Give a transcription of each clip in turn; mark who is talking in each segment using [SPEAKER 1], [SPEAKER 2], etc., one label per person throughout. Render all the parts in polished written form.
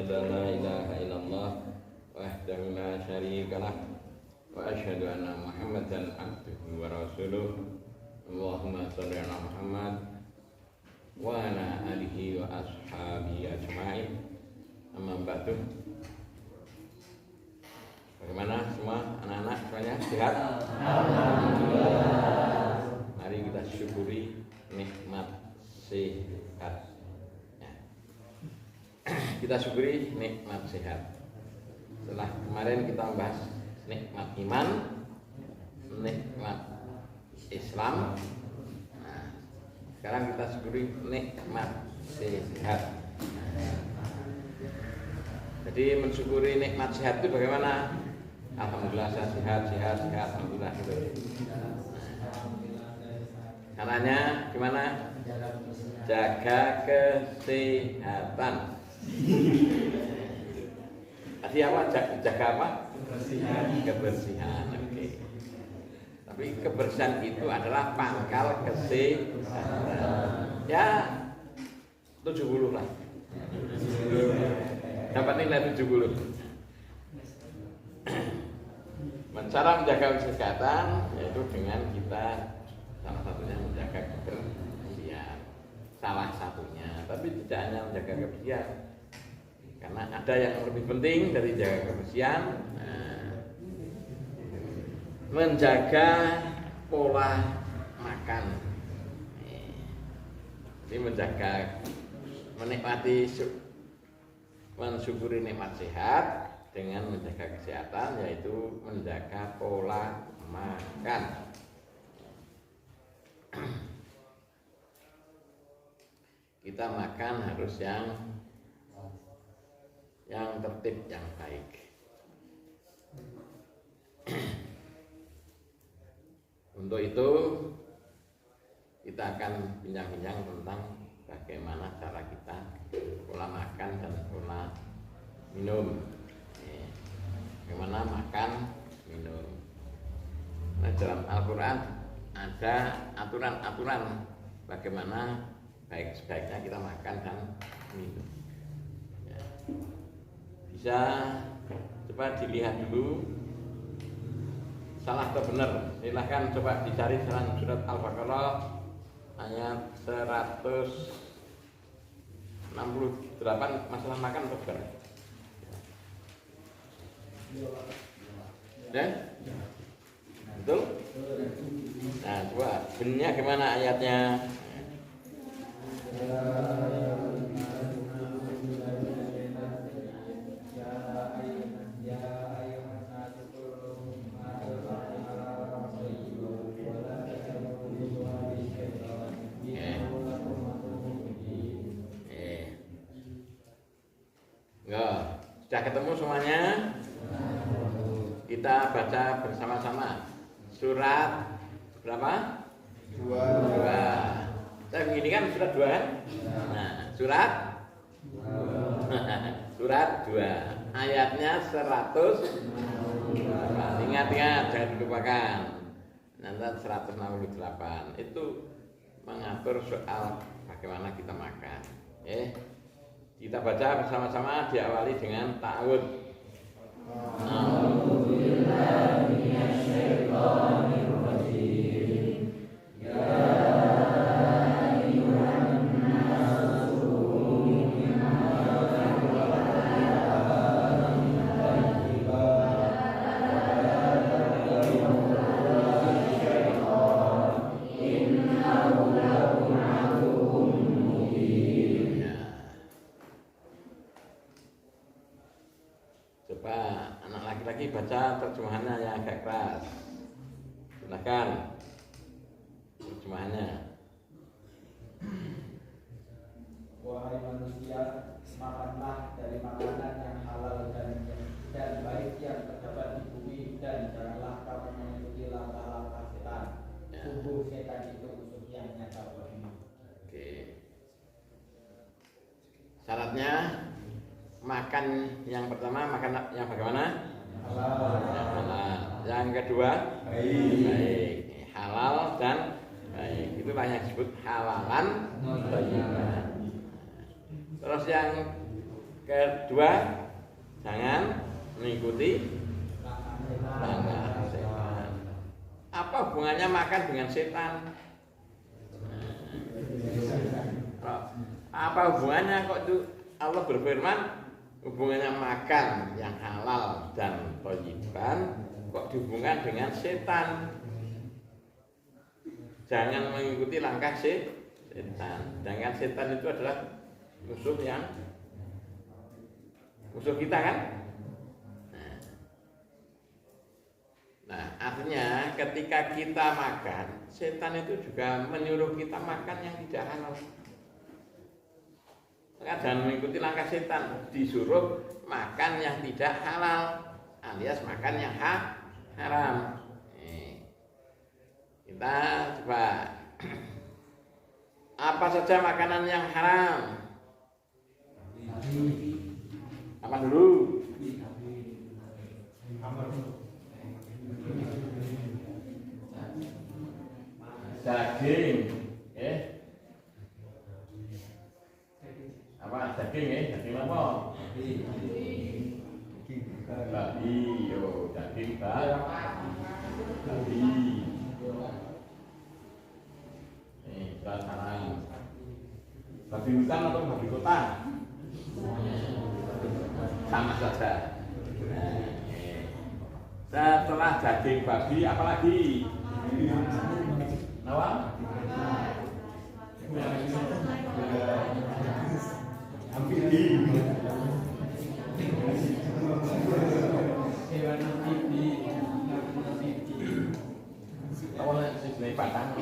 [SPEAKER 1] أشهد أن لا إله إلا الله وحده لا شريك له وأشهد أن محمدا عبده ورسوله اللهم صل على محمد وعلى آله وأصحابه أجمعين. Amma ba'du. Bagaimana semua anak-anak semuanya sehat? Alhamdulillah. Mari kita syukuri nikmat sehat. Ya. Kita syukuri nikmat sehat. Setelah kemarin kita membahas nikmat iman, nikmat Islam. Nah, sekarang kita syukuri nikmat sehat. Jadi mensyukuri nikmat sehat itu bagaimana? Alhamdulillah saya sehat, alhamdulillah gitu. Caranya gimana? Jaga kesehatan. Tadi apa? Jaga apa? Kebersihan. Oke. Tapi kebersihan itu adalah pangkal kesehatan. Ya 70 lah. Dapat nilai 70. Cara menjaga kesehatan yaitu dengan kita salah satunya menjaga kebersihan. Salah satunya, tapi tidak hanya menjaga kebersihan. Karena ada yang lebih penting dari jaga kebersihan. Menjaga pola makan. Ini menjaga mensyukuri nikmat sehat dengan menjaga kesehatan, yaitu menjaga pola makan. Kita makan harus yang tertib, yang baik. Untuk itu kita akan bincang-bincang tentang bagaimana cara kita pola makan dan pola minum. Bagaimana makan, minum. Nah, dalam Al-Quran ada aturan-aturan bagaimana baik-baiknya kita makan dan minum. Ya. Bisa coba dilihat dulu salah atau benar. Silahkan coba dicari dalam surat Al-Baqarah ayat 168 masalah makan atau benar. Dan betul? Nah, coba benernya gimana ayatnya? Sudah ketemu semuanya? Kita baca bersama-sama surat berapa? 2. Saya begini kan surat 2 kan? Nah, surat 2 ayatnya 100. Ingat-ingat, jangan dilupakan. Nanti 168 itu mengatur soal bagaimana kita makan. Kita baca bersama-sama, diawali dengan ta'awud. A'udzubillahi minasyaitonirrajim. Ya ayyuhan nasu kulu mimma razaqnakum min thayyibat. Innahu lakum aduwwun mubin. Coba anak laki-laki baca terjemahannya yang agak keras. Silakan terjemahannya.
[SPEAKER 2] Wahai manusia, makanlah dari makanan yang halal dan baik yang terdapat di bumi, dan janganlah kamu mengikuti langkah-langkah setan. Sungguh setan itu musuh yang nyata bagimu.
[SPEAKER 1] Oke. Syaratnya makan yang pertama, makan yang bagaimana? Halal. Yang kedua, baik. Halal dan baik. Itu banyak disebut halalan thayyiban. Terus yang Kedua, jangan mengikuti langkah setan. Apa hubungannya makan dengan setan? Apa hubungannya kok itu Allah berfirman hubungannya makan yang halal dan thayyiban kok dihubungkan dengan setan? Jangan mengikuti langkah setan. Jangan setan itu adalah musuh kita kan? Nah, artinya ketika kita makan, setan itu juga menyuruh kita makan yang tidak halal. Maka jangan mengikuti langkah setan, disuruh makan yang tidak halal, alias makan yang haram. Kita coba apa saja makanan yang haram? Apa dulu? Daging, apa daging daging apa? Babi, yo daging babi. Haram. Babi hutan atau babi kota? Sama saja. Setelah daging babi, apa lagi? Apa? Amfibi. Hewan amfibi. Awalnya sebenarnya batang.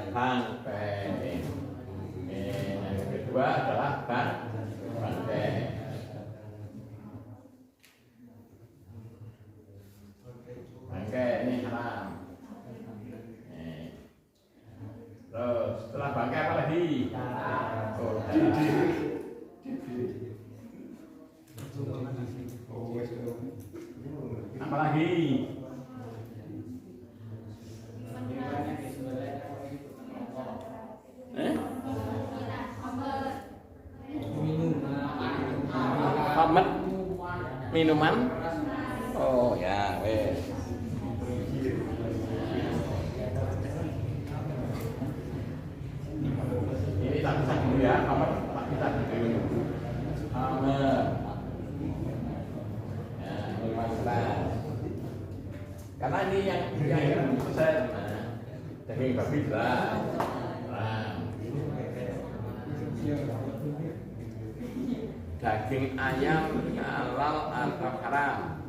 [SPEAKER 1] Bangkai. Yang kedua adalah bangkai. Bangkai ini haram. Terus setelah bangkai apa lagi? Oh, apa lagi? Minuman? Oh ya, wes. Ini tak bisa dulu ya, Amer, tak bisa dulu. Amer. Ya, minuman keras. Karena ini yang selesai. Daging babi jelas. Daging ayam halal atau haram?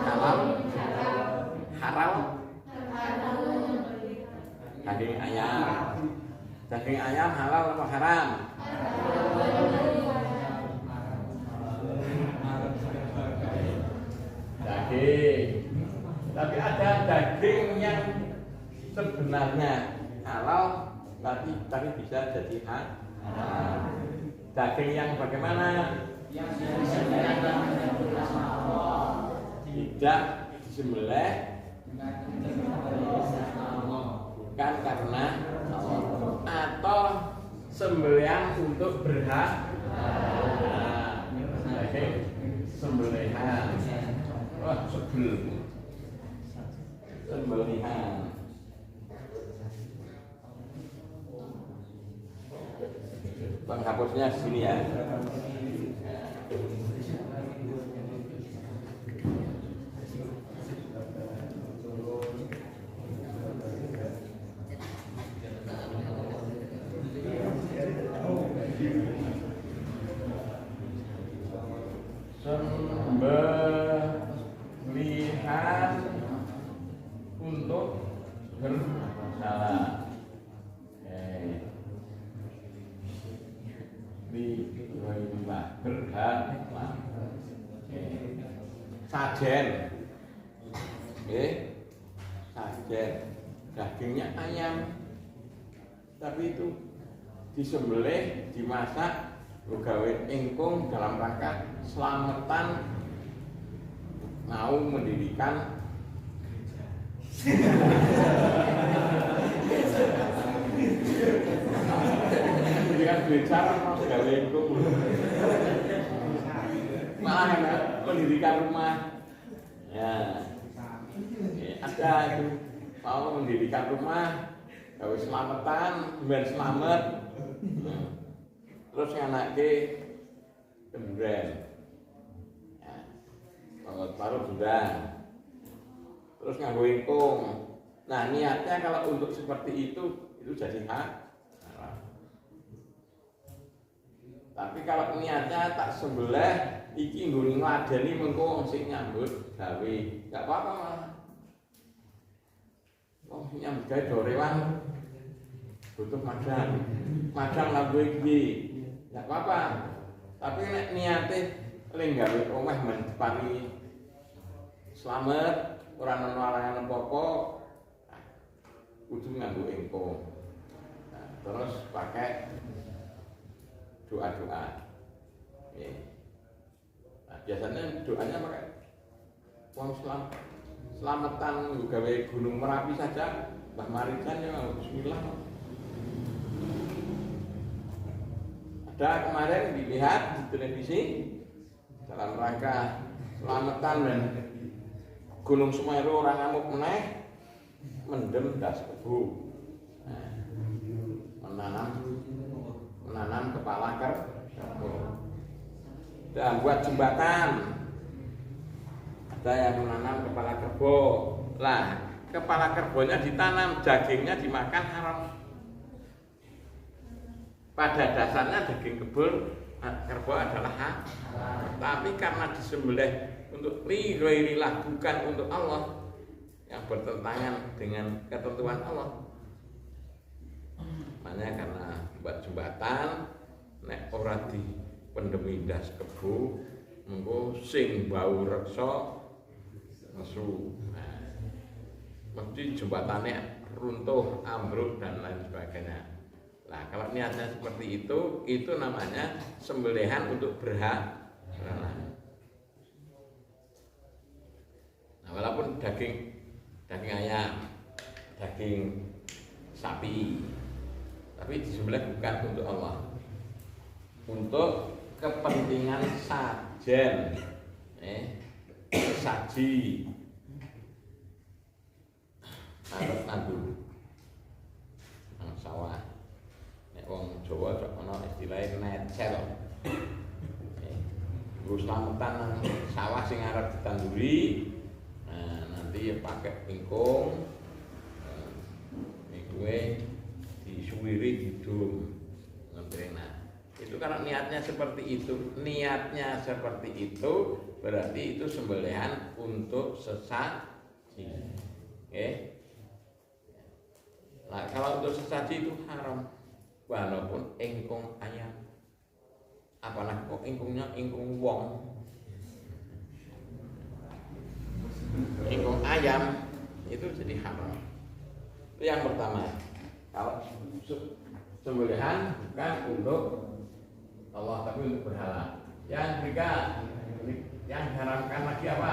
[SPEAKER 1] Halal? Haram? Daging ayam. Daging ayam halal atau haram? Daging. Tapi ada daging yang sebenarnya halal tapi bisa jadi haram. Daging yang bagaimana? Tidak disembelih bukan karena Allah atau sembelihan untuk berhak. Daging sembelihan. Wah, sembelihan. Bang hapusnya sini ya. Sembelihan untuk bersalah. Berhak sajen, sajen dagingnya ayam, tapi itu disembelih, dimasak, gawe ingkung dalam rangka selamatan mau mendirikan duit cara mau gawe iku. Malah ada pendidikan rumah. Ya. Ada itu mau mendirikan rumah, gawe selamatan, ben selamat. Terus nganake kendaraan. Ya. Bangun baru sudah. Terus nganggo ingkung. Nah, niatnya kalau untuk seperti itu jadi haram. Tapi kalau niatnya tak sebelah iki nggo ngladeni mengko sing nyambut gawe, enggak apa-apa malah. Oh, nyambut gawe dorewan butuh madang lagu iki. Enggak apa-apa. Tapi nek niate ling gawe omah menepani slamet, ora ana larangan apa-apa, kudu nganggo ingkung. Nah, terus pakai doa-doa. Nah, biasanya doanya pakai wong selamatan gawe Gunung Merapi saja, Mbah Marijan ya bismillah. Ada kemarin dilihat di televisi dalam rangka selamatan dan Gunung Semeru orang ngamuk meneh mendem das kebu. Nah, menanam kepala kerbau. Dan buat jembatan. Ada yang menanam kepala kerbau. Lah, kepala kerbaunya ditanam, dagingnya dimakan haram. Pada dasarnya daging kerbau adalah haram. Tapi karena disembelih untuk lighairilah, bukan untuk Allah, yang bertentangan dengan ketentuan Allah. Makanya karena buat jembatan nek ora di pendemi ndas kebu mengko sing bau reksa nesu. Nah, mesti jembatannya runtuh, ambruk dan lain sebagainya. Nah, kalau niatnya seperti itu namanya sembelihan untuk berhala. Nah, walaupun daging ayam, daging sapi, tapi disembelih bukan untuk Allah, untuk kepentingan sajen, sesaji, nandu, nang sawah. Nek wong Jawa cok ana istilahé necel. Nggo slametan nang sawah sing arep ditanduri. Nanti ya pakai ingkung, ingkungnya disuwiri hidung, nah itu karena niatnya seperti itu, berarti itu sembelihan untuk sesaji. Nah kalau untuk sesaji itu haram, walaupun ingkung ayam, apalagi kok ingkungnya ingkung wong. Ingkung ayam itu jadi haram. Itu yang pertama. Kalau sembelihan bukan untuk Allah tapi untuk berhala. Yang ketiga, yang diharamkan lagi apa?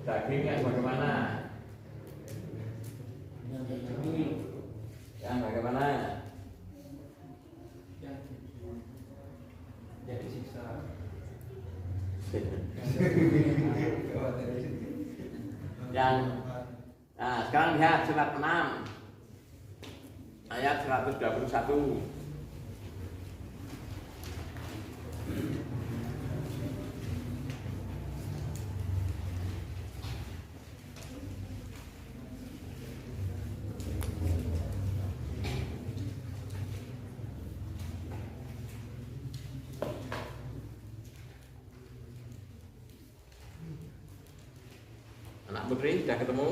[SPEAKER 1] Dagingnya bagaimana? Yang bagaimana?
[SPEAKER 2] Jadi siksa.
[SPEAKER 1] Nah, sekarang lihat surat 6 ayat 121. Anak putri sudah ketemu?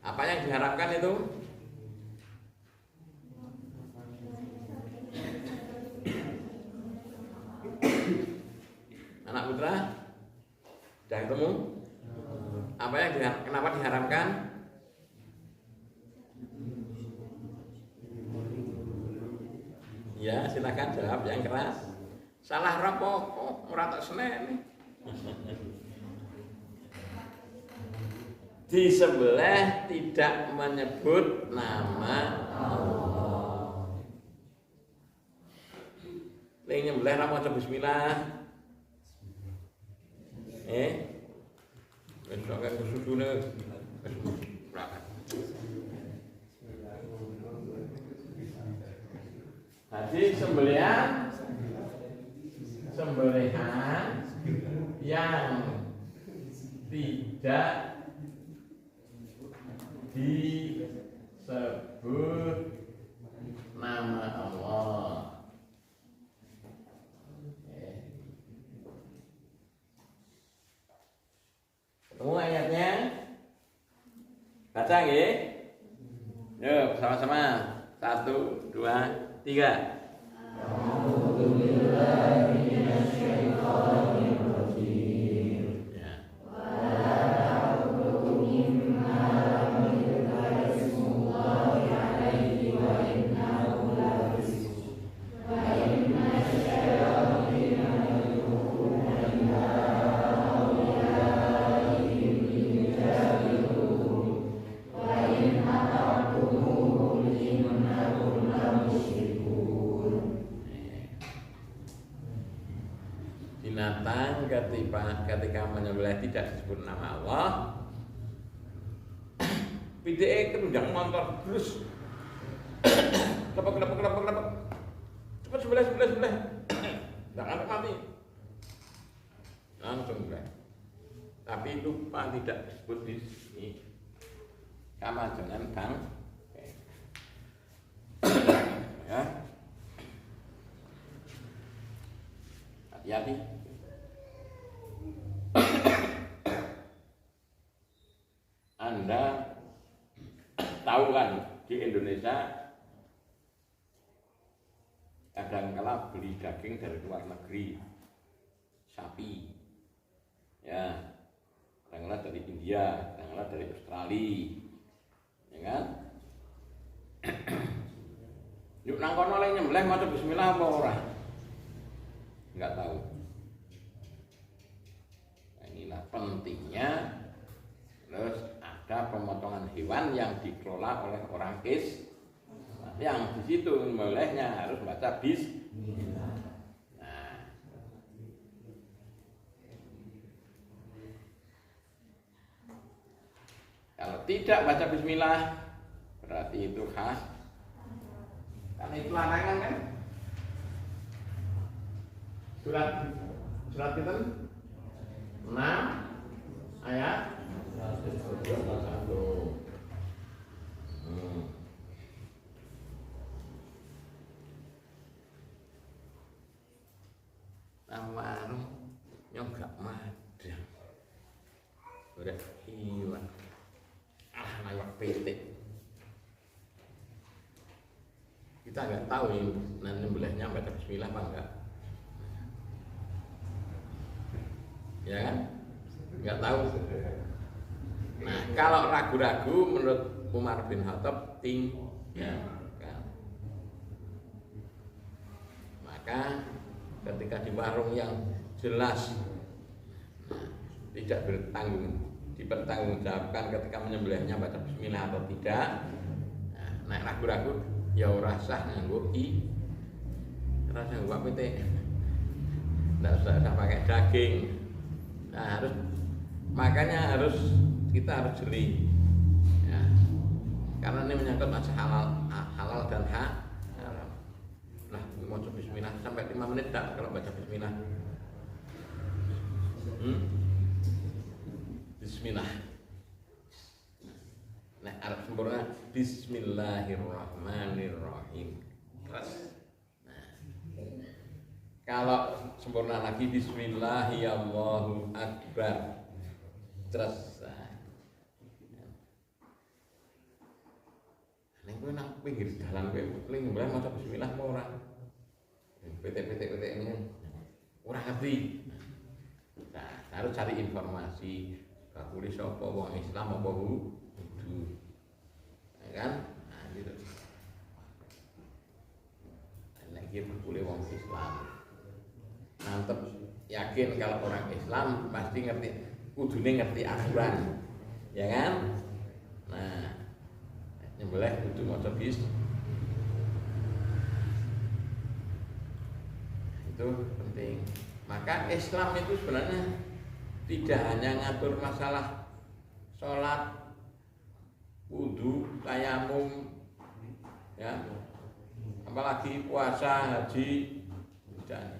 [SPEAKER 1] Apa yang diharapkan itu? Anak putra sudah ketemu? Apa yang kenapa diharamkan? Ya, silakan jawab yang keras. Salah rapopo, ora tak seneni. Di sebelah tidak menyebut nama Allah. nyembelih ra maca bismillah. Wis kok kesusune wis berangkat. Jadi sembelihan yang tidak disebut nama Allah. Ketemu ayatnya? Baca nggih? Yuk sama-sama. 1, 2, 3. Binatang ketika menyembelih tidak disebut nama Allah, PDE kerudang motor terus lepek cepat sebelah jangan mati langsung sebelah, tapi lupa tidak disebut di sini, sama jangan bang ya, hati-hati. Anda tahu kan di Indonesia kadang-kala beli daging dari luar negeri, sapi, ya, kadang-kala dari India, kadang-kala dari Australia, ya kan? Yuk nang kono le nyembelih maca bismillah apa ora? Enggak tahu. Nah, inilah pentingnya. Terus ada pemotongan hewan yang dikelola oleh orang Islam, yang di situ bolehnya harus baca bismillah. Nah, kalau tidak baca bismillah berarti itu khas, karena itu larangan kan? Surat kita 6 ayat 1. Warung yang gak madang, udah hilang, layak petik. Kita nggak tahu ini nanti nyembelihnya baca bismillah apa enggak, ya kan? Nggak tahu. Nah, kalau ragu-ragu menurut Umar bin Khattab tinggalkan. Maka ketika di warung yang jelas tidak dipertanggungjawabkan ketika menyembelihnya baca bismillah atau tidak, nah ragu-ragu ya ora sah nganggo ora sah nganggo petik. Nggak usah pakai daging. Nah, makanya kita harus jeli, ya, karena ini menyangkut masalah halal dan haram. Nah, mau coba bismillah sampai 5 menit tak kalau baca bismillah. Bismillah. Nah, Arab sempurna Bismillahirrahmanirrahim. Terus. Nah, kalau sempurna lagi Bismillahirrahmanirrahim akbar. Terus. Nek kowe nang pinggir dalan kowe ling mbah maca bismillah apa ora? PT ini ora ngerti. Nah, harus cari informasi. Bakule sapa wong Islam apa Hindu. Ya kan? Nah, gitu. Nek iki bakule wong Islam. Mantep, yakin kalau orang Islam pasti ngerti, kudune ngerti aturan. Ya kan? Nah, nyembelih kudu maca bis. Itu itu penting. Maka Islam itu sebenarnya tidak hanya ngatur masalah sholat, wudu, tayamum, ya, apalagi puasa, haji, dan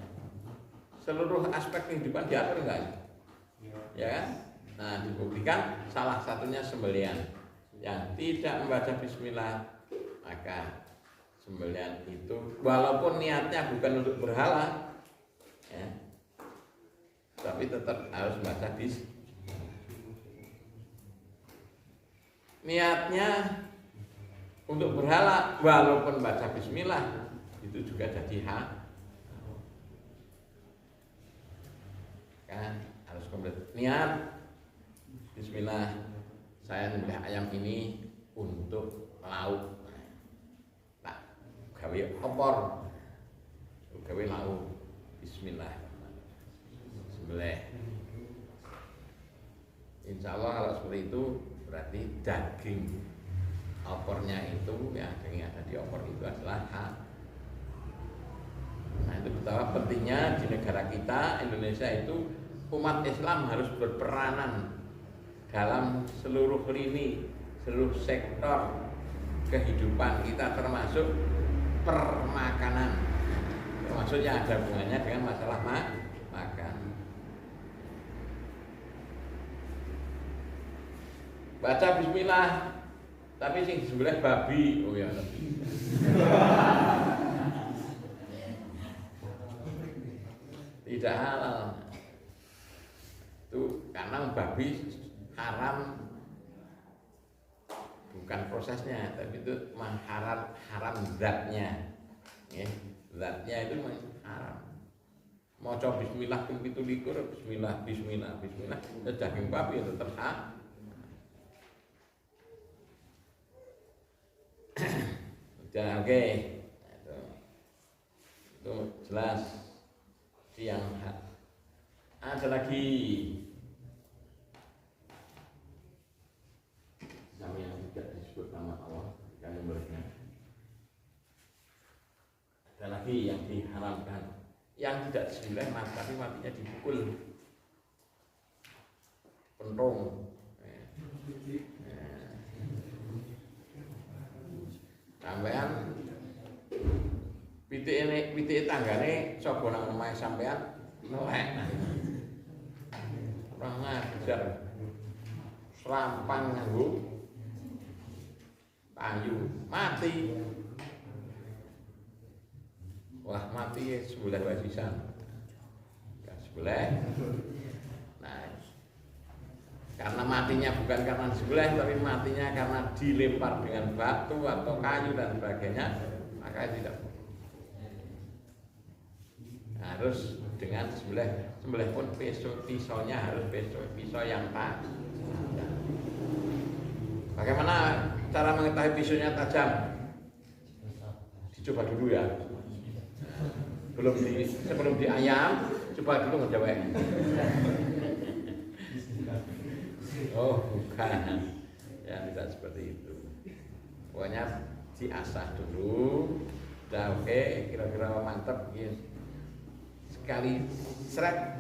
[SPEAKER 1] seluruh aspek kehidupan diatur enggak? Ya kan? Nah, dibuktikan salah satunya sembelihan. Yang tidak membaca bismillah, maka sembelihan itu walaupun niatnya bukan untuk berhala, ya, tapi tetap harus membaca bismillah. Niatnya untuk berhala walaupun baca bismillah itu juga jadi hak, kan harus komplit. Niat bismillah, saya nyembelih ayam ini untuk lauk, nah gawe opor, gawe lauk, bismillah sembelih. Insya Allah kalau seperti itu berarti daging opornya itu, ya, daging yang ada di opor itu adalah hak. Nah, itu betapa pentingnya di negara kita Indonesia itu umat Islam harus berperanan dalam seluruh lini, seluruh sektor kehidupan kita, termasuk permakanan, termasuk yang ada hubungannya dengan masalah makan. Baca bismillah, tapi sing sebelah babi, oh ya. Tidak halal. Itu karena babi haram, bukan prosesnya, tapi itu haram zatnya. Ya, zatnya itu haram. Mau coba bismillah pintu likur, bismillah, daging babi itu terhak. Udah, oke. Itu jelas yang hak. Ada lagi sama yang tidak disebut nama Allah yang nomornya. Ada lagi yang diharamkan, yang tidak disembelih tapi matinya dipukul, pentung. Sampean pitik tanggane coba nang omahe sampean melek. Ora ngajar. Serampang nganggo kayu, mati. Wah, mati sebelah wasisan. Ya sebelah. Nah, karena matinya bukan karena sebelah, tapi matinya karena dilempar dengan batu atau kayu dan sebagainya, maka tidak harus dengan sebelah pun pisaunya harus pisau yang tajam. Bagaimana cara mengetahui pisaunya tajam? Dicoba dulu ya. Sebelum di ayam, coba dulu ngejawab. Oh bukan, ya tidak seperti itu. Pokoknya diasah dulu, udah oke, kira-kira mantap, yes. Sekali seret,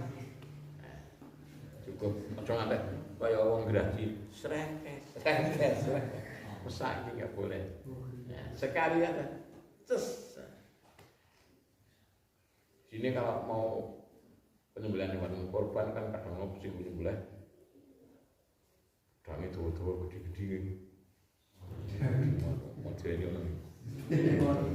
[SPEAKER 1] cukup. Ojo ngantek kaya wong graji, seret, mesaki nggak boleh. Ya, sekali aja, cus. Sini kalau mau penyembelihan hewan korban kan kadang mau pusing penyembelihan. Kami tua-tua gede-gede model ini orang.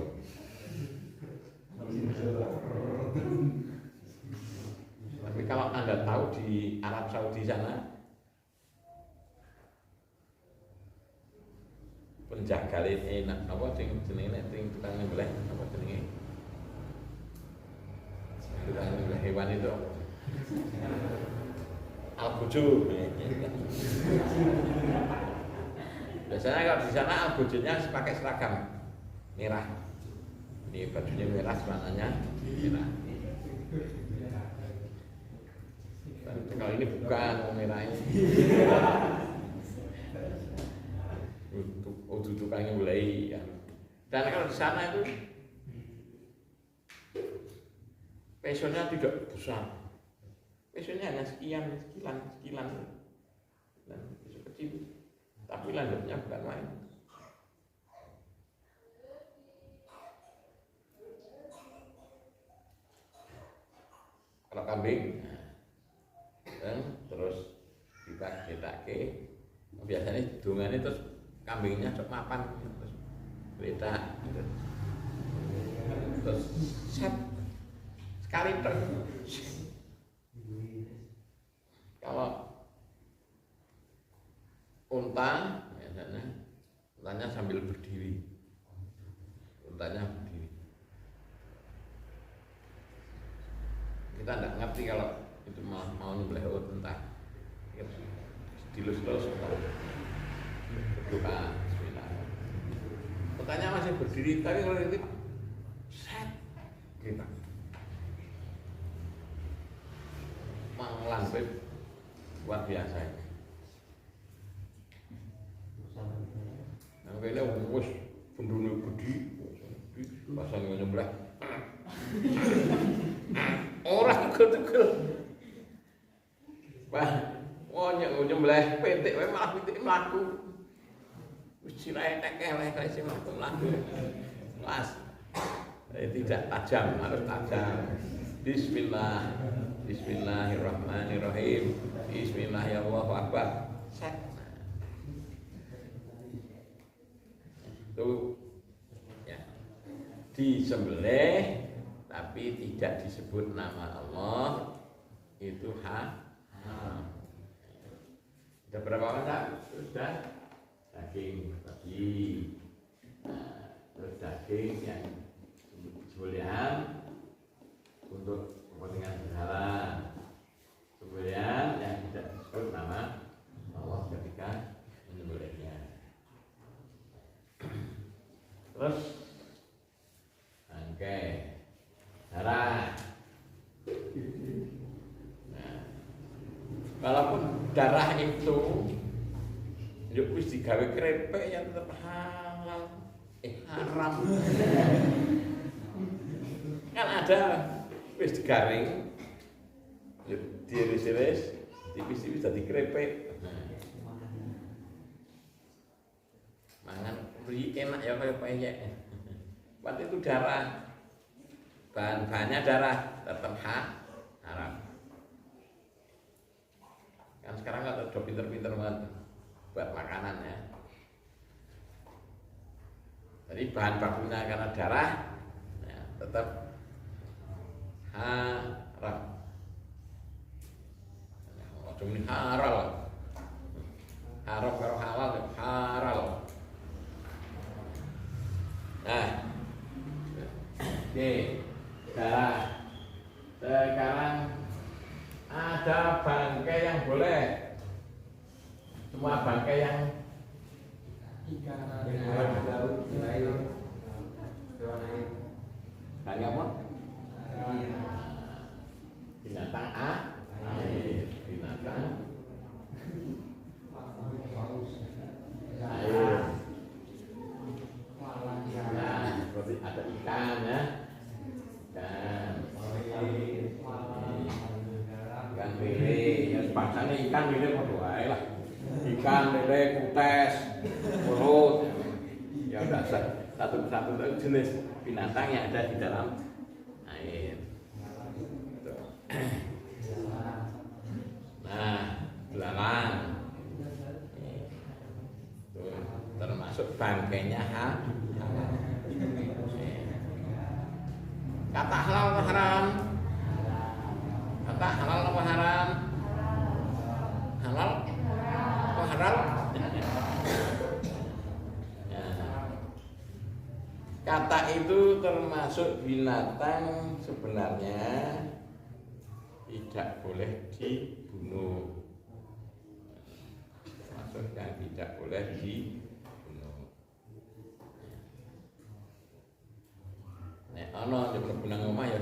[SPEAKER 1] Tapi kalau Anda tahu di Arab Saudi sana penjaga enak apa jenenge tukang nyembelih apa jenenge? Tukang nyembelih hewan itu Al-Buju. Biasanya kalau di sana Al-Bujunya pakai seragam merah. Ini bajunya merah, celananya merah. Kalau ini bukan merah ini. Untuk tukangnya mulai ya. Dan kalau di sana itu pesonya tidak besar. Pesonya hanya sekilan, dan peso kecil. Tapi landepnya bukan main. Kalau kambing, dan terus cetak, biasanya dungannya terus kambingnya cok mapan, terus beda, terus set sekali terus. Kalau unta biasanya untanya sambil berdiri, kita tidak ngerti kalau itu mau nyembelih unta, dilus-lus berdoa, bismillah. Untanya masih berdiri, tapi kalau itu set kita manglang luar biasa. Nah, kayaknya wis bendune gede, pasang nyembelih. Ora tugel-tugel. Wah, nyembelih petik wae malah pitike mlaku. Wis sirahe tekeleh kae sing mlaku. Mas. Tidak tajam, harus tajam. Bismillah. Bismillahirrahmanirrahim. Bismillahirrahmanirrahim. Set. Tuh. Ya. Disembelih tapi tidak disebut nama Allah, itu haram. Sudah berapa masa? Sudah daging babi. Nah, terus daging yang sembelihan untuk kepentingan berhala, sembelihan yang tidak disebut nama Allah ketika menyembelihnya. Terus bangkai, darah. Nah, walaupun darah itu yuk wis digawe krepek yang tetap halal, haram. Kan ada wis digaring, yuk diiris-iris, tipis-tipis dadi krepek. Mangan enak ya kayak peyek. Waktu itu darah, bahan-bahannya darah, tetap haram. Kan sekarang kan udah pinter-pinter banget buat makanan ya. Jadi bahan bakunya karena darah, ya, tetap haram. Cuma ini halal. Haram kalau halal, halal. Nah, oke, darah. Sekarang ada bangkai yang boleh. Semua bangkai yang bangkai apa? Binatang binatang air. Nah, seperti ada ikan ya, ikan lele, ya bangsanya ikan lele apa wae lah. Ikan lele, kutes, urut, ya udah satu jenis binatang yang ada di dalam air. Nah, belalang termasuk bangkainya kata halal atau haram? Kata halal atau haram? Halal atau haram? Ya. Kata itu termasuk binatang sebenarnya tidak boleh dibunuh. Maksudnya tidak boleh dibunuh. Nek ana nek mlebu nang omah ya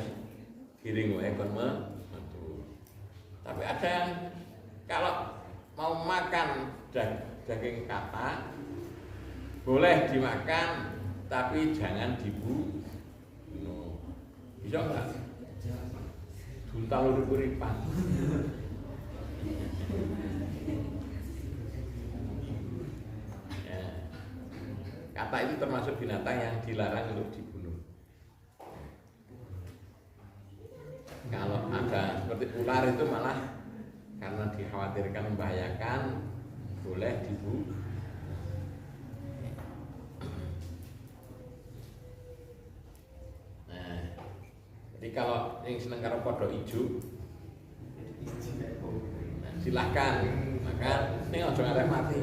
[SPEAKER 1] giring wae kon metu. Tapi ada yang kalau mau makan daging kata boleh dimakan tapi jangan dibunuh. Bisa enggak? buntal urip-uripan. Ya. Kata itu termasuk binatang yang dilarang untuk dibunuh. Kalau ada seperti ular itu malah karena dikhawatirkan membahayakan boleh dibunuh. Nah, jadi kalau yang seneng karo kodok ijo, nah, silahkan makan. Ini ojo ngarep mati.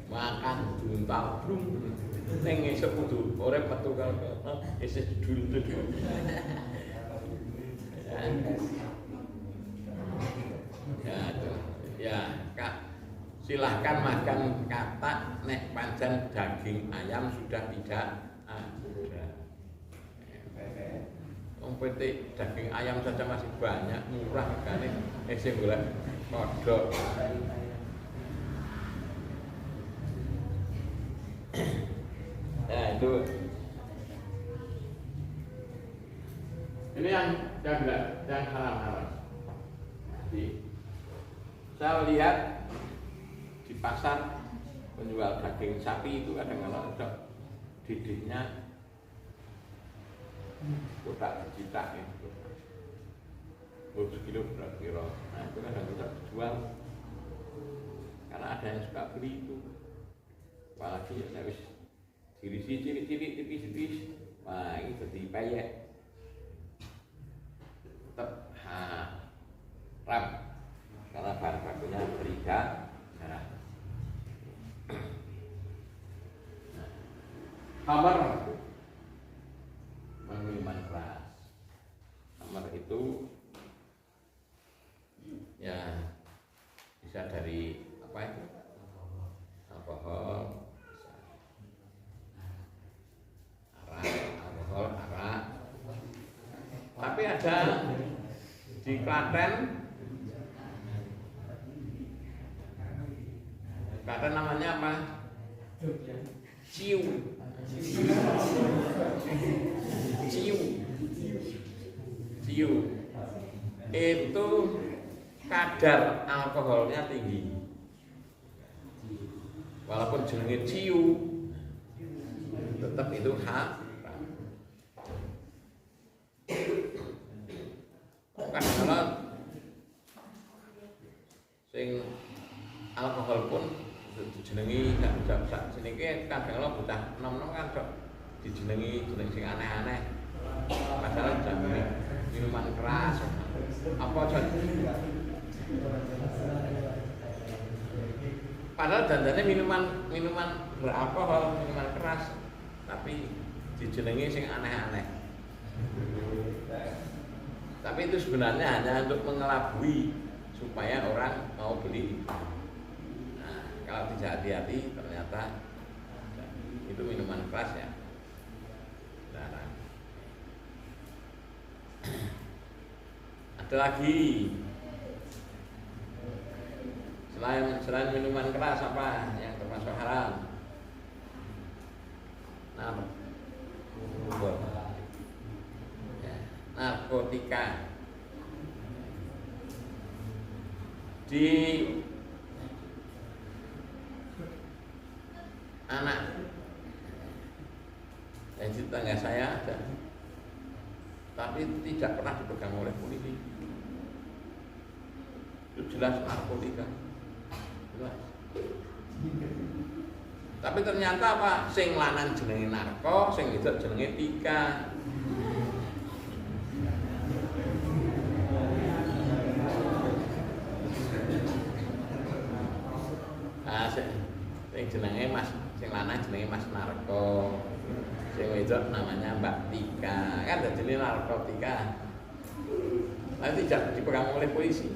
[SPEAKER 1] Makan buntal blung. Ning esuk kudu urip metu karo isih dul-dul. Ya, ya, Kak. Silahkan makan kata nek pancen daging ayam sudah tidak ada. Petik daging ayam saja masih banyak, murah harganya. Sing golek kodok. Ya itu. Ini yang haram-haram. Jadi saya lihat di pasar penjual daging sapi itu kadang-kadang ada didihnya kotak digitak itu, kilo berapa kilo. Nah itu kadang-kadang dijual karena ada yang suka beli itu. Apalagi ya habis dirisi cilik-cilik tipis-tipis, wah ini jadi payek. Tetap ram karena bahan bakunya beriga darah. Hamar minuman keras. Hamar itu ya bisa dari apa itu? Alkohol, arak. Tapi ada di Klaten namanya apa? Ciu. Itu kadar alkoholnya tinggi. Walaupun jenenge ciu, tetap itu haram. Kalau sing alkohol pun dijenengi sak seniki kadang-kadang bocah nom-nom kan kok dijenengi jeneng sing aneh-aneh. Padahal jamane minuman keras. Apa padahal dandane minuman beralkohol, minuman keras, tapi dijenengi sing aneh-aneh. Tapi itu sebenarnya hanya untuk mengelabui supaya orang mau beli. Nah, kalau tidak hati-hati ternyata itu minuman keras ya. Larang. Ada lagi selain minuman keras apa yang termasuk haram? Narkotika. Di anak yang di tetangga saya ada, tapi tidak pernah dipegang oleh polisi. Itu jelas narkotika, jelas. Tapi ternyata apa? Sing lanang jenenge narko, sing wedok jenenge tika. Sing jenenge Mas, sing lanang jenenge Mas Narko, sing wedok namanya Mbak Tika, kan jenenge narkotika. Nanti tidak dipegang oleh polisi.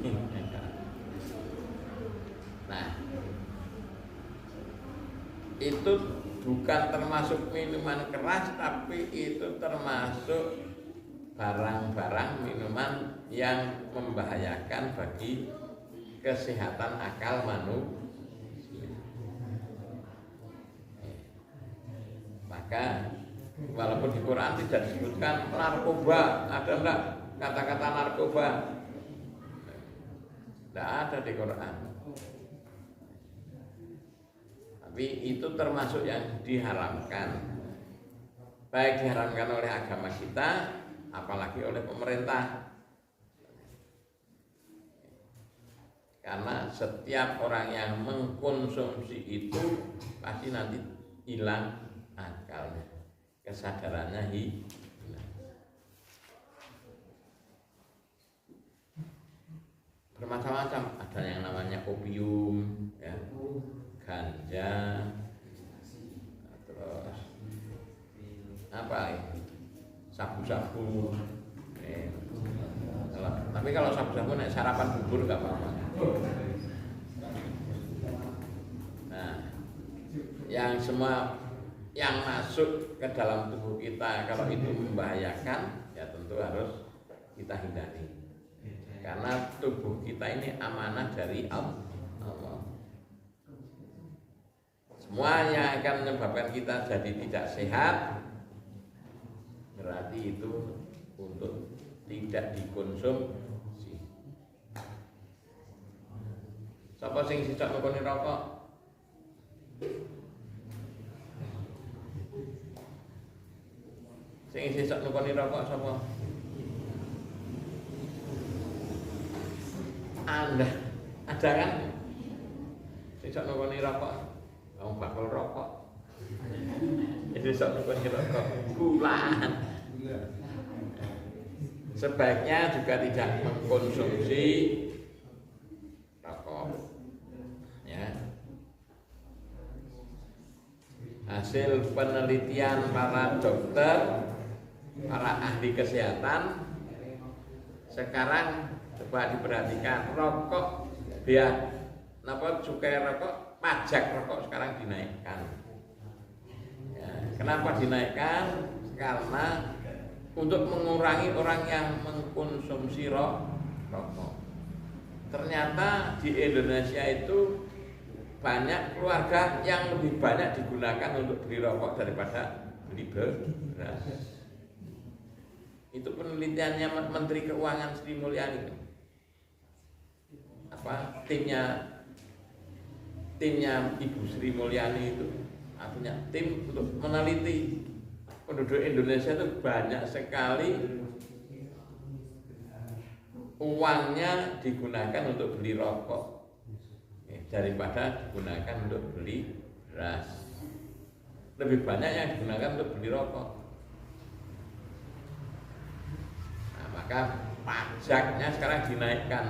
[SPEAKER 1] Nah, itu bukan termasuk minuman keras, tapi itu termasuk barang-barang minuman yang membahayakan bagi kesehatan akal manusia. Maka walaupun di Quran tidak disebutkan narkoba, ada enggak? kata-kata narkoba. Tidak ada di Quran. Tapi itu termasuk yang diharamkan. Baik diharamkan oleh agama kita, apalagi oleh pemerintah. Karena setiap orang yang mengkonsumsi itu pasti nanti hilang akalnya, kesadarannya hilang. Bermacam-macam, ada yang namanya opium, ya, ganja, terus apa ini, sabu-sabu. Tapi kalau sabu-sabu naik sarapan bubur nggak apa-apa. Nah, yang semua yang masuk ke dalam tubuh kita kalau itu membahayakan, ya tentu harus kita hindari. Karena tubuh kita ini amanah dari Allah. Semua yang akan menyebabkan kita jadi tidak sehat, berarti itu untuk tidak dikonsumsi. Sapa sing sicak ngkoni rokok? Sing sicak ngkoni rokok sapa? Anda ada kan? Sicak ngkoni rokok. Kamu bakal rokok. Itu sicak ngkoni rokok. Bulan. Sebaiknya juga tidak mengkonsumsi rokok. Ya. Hasil penelitian para dokter, para ahli kesehatan, sekarang coba diperhatikan rokok, biar cukai rokok, pajak rokok sekarang dinaikkan. Ya. Kenapa dinaikkan? Karena untuk mengurangi orang yang mengkonsumsi rokok. Ternyata di Indonesia itu banyak keluarga yang lebih banyak digunakan untuk beli rokok daripada beli beras. Itu penelitiannya Menteri Keuangan Sri Mulyani. Timnya Ibu Sri Mulyani itu punya tim untuk meneliti penduduk Indonesia itu banyak sekali uangnya digunakan untuk beli rokok daripada digunakan untuk beli beras. Lebih banyak yang digunakan untuk beli rokok. Nah, maka pajaknya sekarang dinaikkan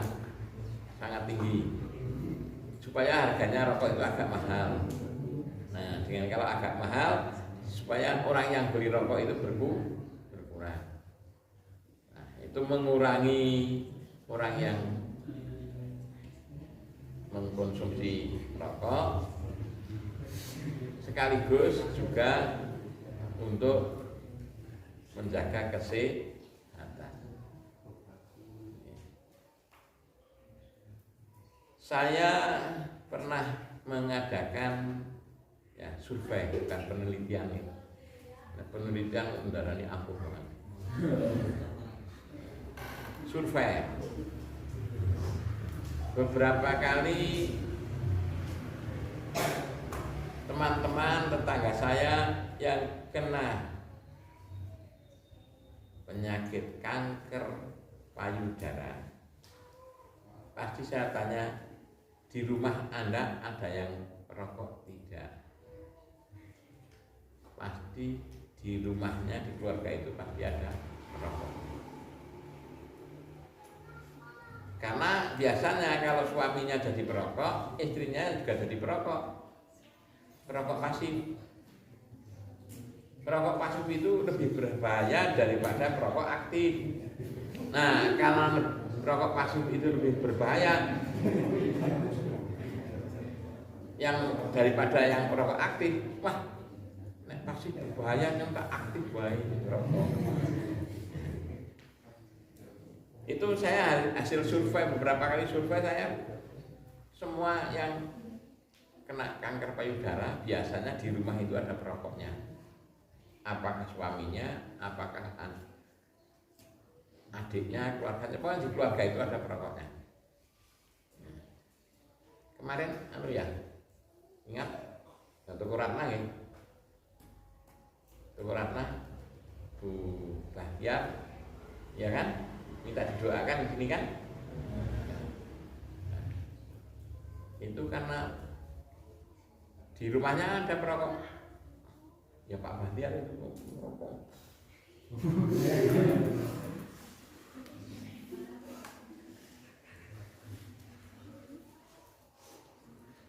[SPEAKER 1] sangat tinggi supaya harganya rokok itu agak mahal. Nah, dengan kalau agak mahal supaya orang yang beli rokok itu berkurang. Nah, itu mengurangi orang yang mengkonsumsi rokok, sekaligus juga untuk menjaga kesehatan. Saya pernah mengadakan survei, bukan penelitian ini. Nah, penelitian mendarani ampuh banget. Survei beberapa kali teman-teman tetangga saya yang kena penyakit kanker payudara, pasti saya tanya, di rumah Anda ada yang perokok? Tidak. Pasti di rumahnya, di keluarga itu pasti ada perokok. Karena biasanya kalau suaminya jadi perokok, istrinya juga jadi perokok. Perokok pasif. Perokok pasif itu lebih berbahaya daripada perokok aktif. Nah, karena perokok pasif itu lebih berbahaya daripada yang perokok aktif, wah, pasif berbahaya, yang tak aktif bahaya perokok. Itu saya hasil survei, beberapa kali survei saya, semua yang kena kanker payudara biasanya di rumah itu ada perokoknya. Apakah suaminya, apakah adiknya, keluarganya, pokoknya di keluarga itu ada perokoknya. Kemarin ya, ingat Tuku Ratna ya, Tuku Ratna, Bu Bahtiar, ya kan, minta didoakan di sini kan. Itu karena di rumahnya ada perokok. Ya Pak Bahtiar itu merokok.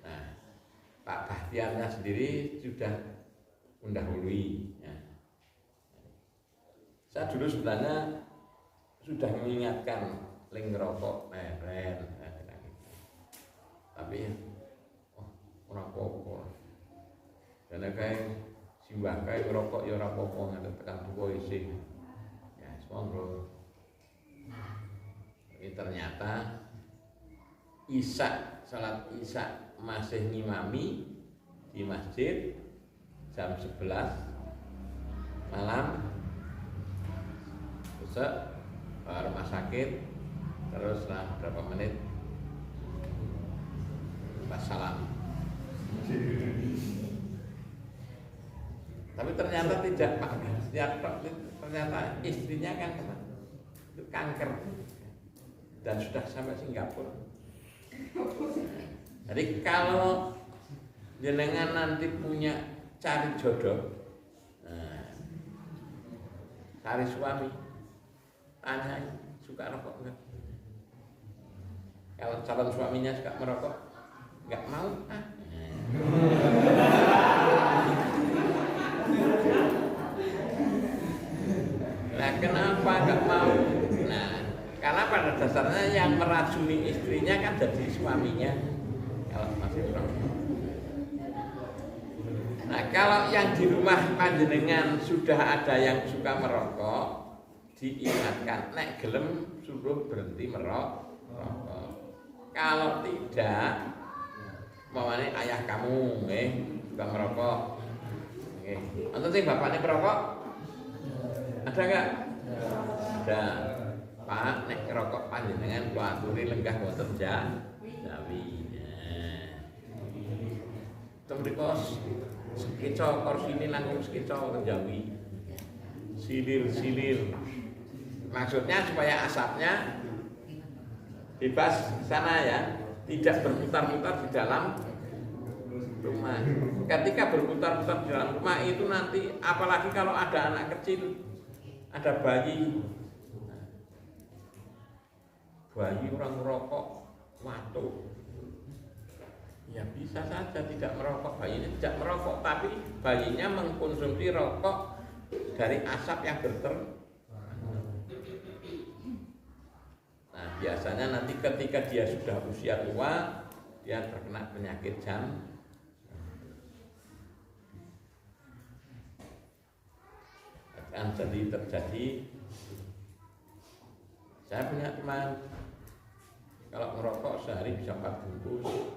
[SPEAKER 1] Nah, Pak Bahtiarnya sendiri sudah mendahului. Ya. Saya dulu sebenarnya sudah mengingatkan ling ngerokok meren. Tapi ora apa-apa. Dene kae simbah kae ngerokok ya ora apa-apa nganti tekan tuwa isih. Ya, monggo. Ini ternyata salat Isya masih ngimami di masjid jam 11 malam. Besok ke rumah sakit, terus setelah berapa menit salam. Tapi ternyata tidak Pak. Ternyata istrinya kan itu kanker dan sudah sampai Singapura. Jadi kalau jenengan nanti punya cari jodoh, cari suami, tanya suka rokok enggak? Kalau calon suaminya suka merokok, enggak mau. Nah, kenapa enggak mau? Nah, karena pada dasarnya yang meracuni istrinya kan jadi suaminya. Kalau masih merokok. Nah, kalau yang di rumah panjenengan sudah ada yang suka merokok, diingatkan, nek gelem suruh berhenti merokok. Kalau tidak, mamane ayah kamu suka merokok. Nonton sing bapaknya merokok? Ada enggak? Ada. Pak, nek rokok panjenengan kula aturi lenggah wonten Jawi. Temrikos sekeco korsine langkung sekeco Jawi. Silir. Maksudnya supaya asapnya bebas sana ya, tidak berputar-putar di dalam rumah. Ketika berputar-putar di dalam rumah itu nanti, apalagi kalau ada anak kecil, ada bayi orang merokok, waduh, ya bisa saja tidak merokok, bayinya tidak merokok, tapi bayinya mengkonsumsi rokok dari asap yang Nah, biasanya nanti ketika dia sudah usia tua, dia terkena penyakit jantung. Akan terjadi. Saya punya teman, kalau merokok sehari bisa 4 bungkus.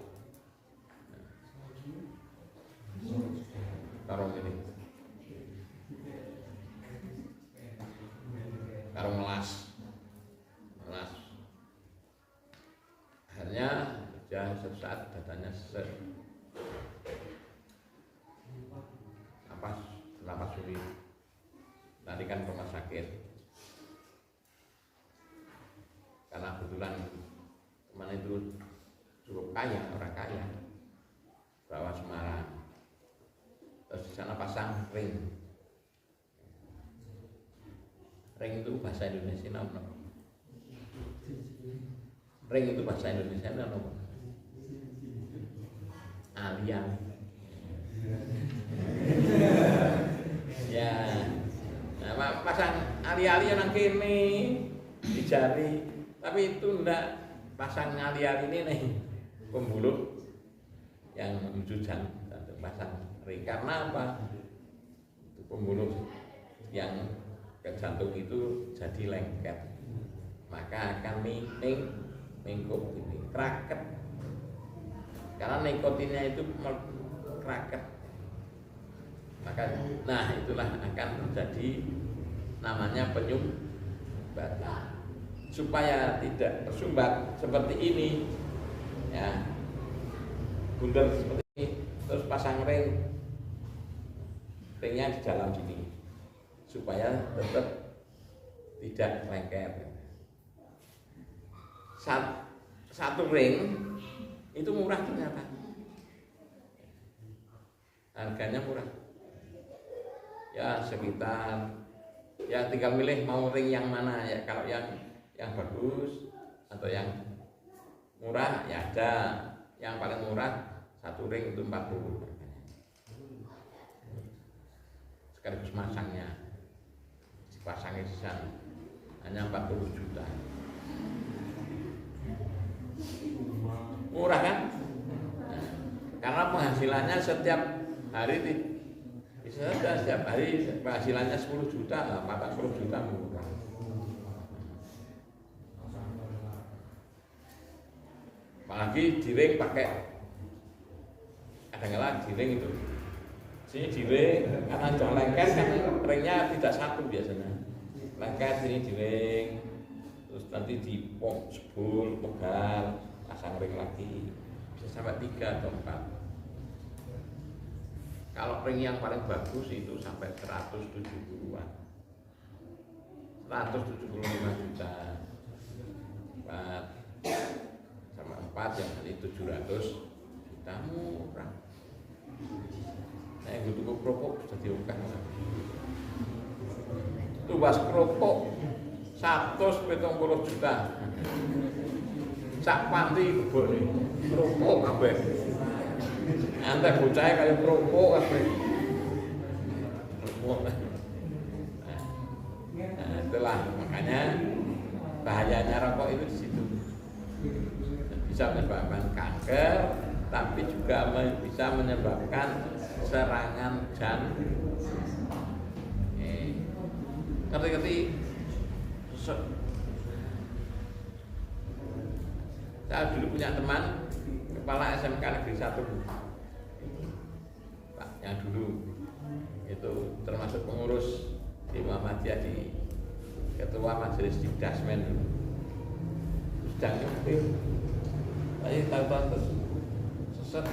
[SPEAKER 1] Taruh ini, taruh melas. Akhirnya dia suatu saat badannya napas sulit, larikan ke rumah sakit. Karena kebetulan teman itu cukup kaya, orang kaya, bawa Semarang. Terus di sana pasang ring. Ring itu bahasa Indonesia apa? Ring itu bahasa Indonesia apa? Alian. Ya, nah, pasang ali-ali nang kene di jari. Tapi itu enggak, pasang ali-ali ini nih pembuluh yang menuju jantung, pasang ring. Karena apa? Itu pembuluh yang ke jantung itu jadi lengket, maka akan mingkup ini kraket. Karena nikotinnya itu kraket, maka nah itulah akan terjadi namanya penyumbatan. supaya tidak tersumbat seperti ini ya, bundar seperti ini, terus pasang ringnya di dalam sini supaya tetap tidak lengket. Satu ring itu murah ternyata, harganya murah ya, sekitar ya tinggal milih mau ring yang mana ya. Kalau yang bagus atau yang murah ya ada, yang paling murah satu ring itu 40 harganya, sekaligus masangnya dipasangin di sana hanya 40 juta. Murah kan? Nah, karena penghasilannya setiap hari bisa setiap hari penghasilannya 10 juta, 40 juta murah. Apalagi di ring pakai, kadang-kadang di ring itu sini di ring karena jangan lengket kan, ringnya tidak satu biasanya, lengket sini di ring, terus nanti dipok sebul pegal, pasang ring lagi, bisa sampai 3 atau 4. Kalau ring yang paling bagus itu sampai 170-an, 175 juta. 4 sama 4 yang tadi 700 juta, murah. Nah, yang tuku kerupuk sudah diungkap. Tuas kerupuk 170 juta. Sak panti kebon kerupuk kabeh. Ante bocah kaya kerupuk kabeh. Nah, itulah makanya bahayanya rokok itu di situ. Bisa menyebabkan kanker, tapi juga bisa menyebabkan serangan jantung. Ngerti-ngerti. Saya dulu punya teman kepala SMK Negeri 1, Pak, yang dulu itu termasuk pengurus di Muhammadiyah, di ketua majelis di Dasmen dulu. Sedang nyupir, tapi tahu-tahu terus seset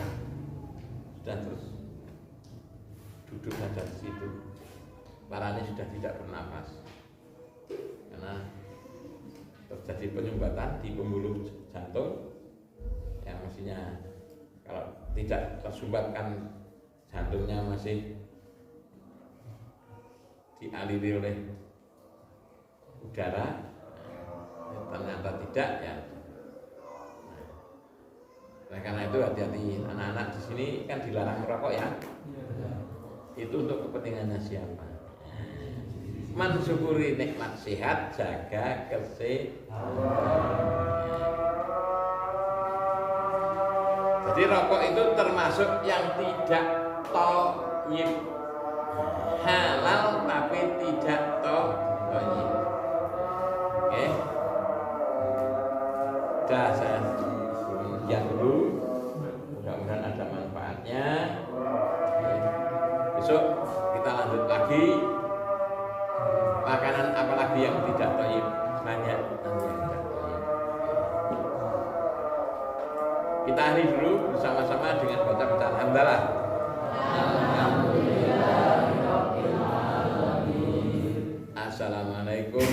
[SPEAKER 1] dan terus duduk saja di situ. Parahnya sudah tidak bernafas karena terjadi penyumbatan di pembuluh jantung yang mestinya kalau tidak tersumbatkan jantungnya masih dialiri oleh udara, ternyata tidak ya. Nah, karena itu hati-hati anak-anak di sini kan dilarang merokok ya. Itu untuk kepentingannya siapa? Mensyukuri nikmat sehat, jaga kesehatan. Jadi rokok itu termasuk yang tidak thayyib, halal tapi tidak thayyib. Oke, sudah saya sekian dulu. Mudah-mudahan ada manfaatnya. Besok kita lanjut lagi. Makanan apalagi yang tidak thayyib? Banyak nanti yang tidak thayyib. Kita akhiri dulu bersama-sama dengan baca bacaan hamdalah. Assalamualaikum.